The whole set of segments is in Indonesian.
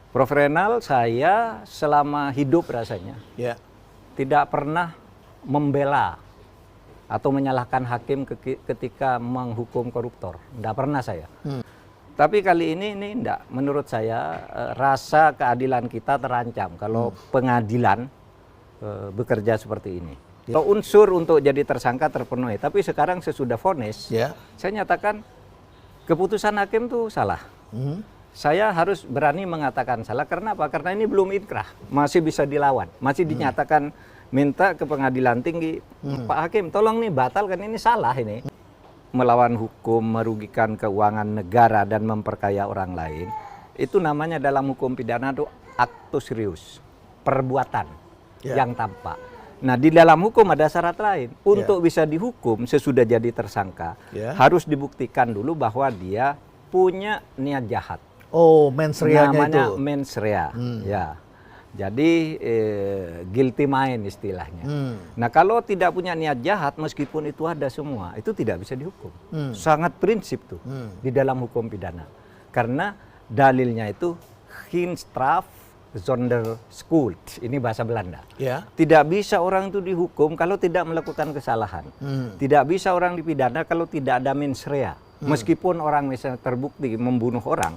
Prof. Renal, saya selama hidup rasanya tidak pernah membela atau menyalahkan hakim ketika menghukum koruptor. Tidak pernah saya. Tapi kali ini enggak. Menurut saya rasa keadilan kita terancam kalau pengadilan bekerja seperti ini. Kalau unsur untuk jadi tersangka terpenuhi, tapi sekarang sesudah vonis, saya nyatakan keputusan hakim itu salah. Saya harus berani mengatakan salah. Karena apa? Karena ini belum inkrah, masih bisa dilawan, masih dinyatakan minta ke pengadilan tinggi, Pak Hakim, tolong nih batalkan, ini salah ini. Melawan hukum, merugikan keuangan negara dan memperkaya orang lain, itu namanya dalam hukum pidana itu aktus serius, perbuatan yang tampak. Nah, di dalam hukum ada syarat lain. Untuk bisa dihukum sesudah jadi tersangka, harus dibuktikan dulu bahwa dia punya niat jahat. Oh, mens rea-nya namanya itu. Mens rea. Ya. Jadi guilty mind istilahnya. Nah, kalau tidak punya niat jahat meskipun itu ada semua, itu tidak bisa dihukum. Sangat prinsip tuh di dalam hukum pidana. Karena dalilnya itu Heenstraf zonder schuld. Ini bahasa Belanda. Tidak bisa orang itu dihukum kalau tidak melakukan kesalahan. Tidak bisa orang dipidana kalau tidak ada mens rea. Meskipun orang misalnya terbukti membunuh orang,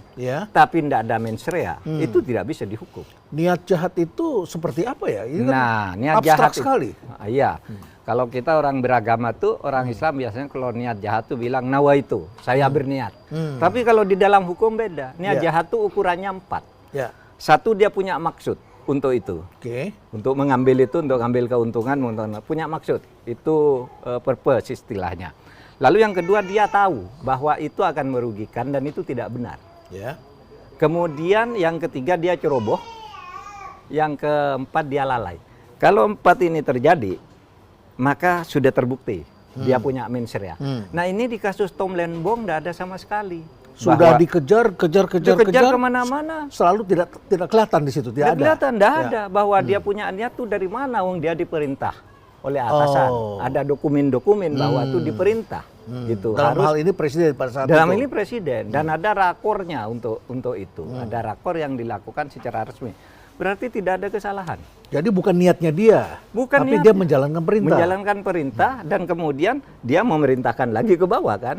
tapi tidak ada mens rea, itu tidak bisa dihukum. Niat jahat itu seperti apa ya? Ini nah, kan niat abstrak jahat sekali. Iya. Kalau kita orang beragama tuh, orang Islam biasanya kalau niat jahat tuh bilang nawa itu, saya berniat. Tapi kalau di dalam hukum beda. Niat jahat tuh ukurannya 4. Satu, dia punya maksud untuk itu. Untuk mengambil itu, untuk ambil keuntungan, punya maksud. Itu purpose istilahnya. Lalu yang kedua, dia tahu bahwa itu akan merugikan dan itu tidak benar. Kemudian yang ketiga, dia ceroboh. Yang keempat, dia lalai. Kalau 4 ini terjadi, maka sudah terbukti dia punya mens rea. Nah, ini di kasus Tom Lembong tidak ada sama sekali. Sudah dikejar kemana-mana. Selalu tidak kelihatan di situ. Tidak kelihatan, tidak ada bahwa dia punya niat tuh dari mana. Wong dia diperintah oleh atasan. Ada dokumen-dokumen bahwa itu diperintah. Gitu. Dalam hal ini presiden pada saat dalam itu. ini presiden dan ada rakornya untuk itu. Ada rakor yang dilakukan secara resmi. Berarti tidak ada kesalahan. Jadi bukan niatnya dia, tapi dia menjalankan perintah. Menjalankan perintah dan kemudian dia memerintahkan lagi ke bawah kan?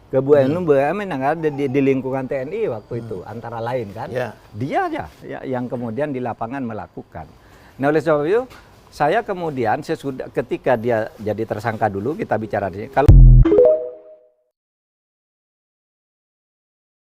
Ke BUMN yang ada di lingkungan TNI waktu itu antara lain kan? Dia aja yang kemudian di lapangan melakukan. Nah, oleh sebab itu saya kemudian ketika dia jadi tersangka dulu, kita bicara di sini. Kalau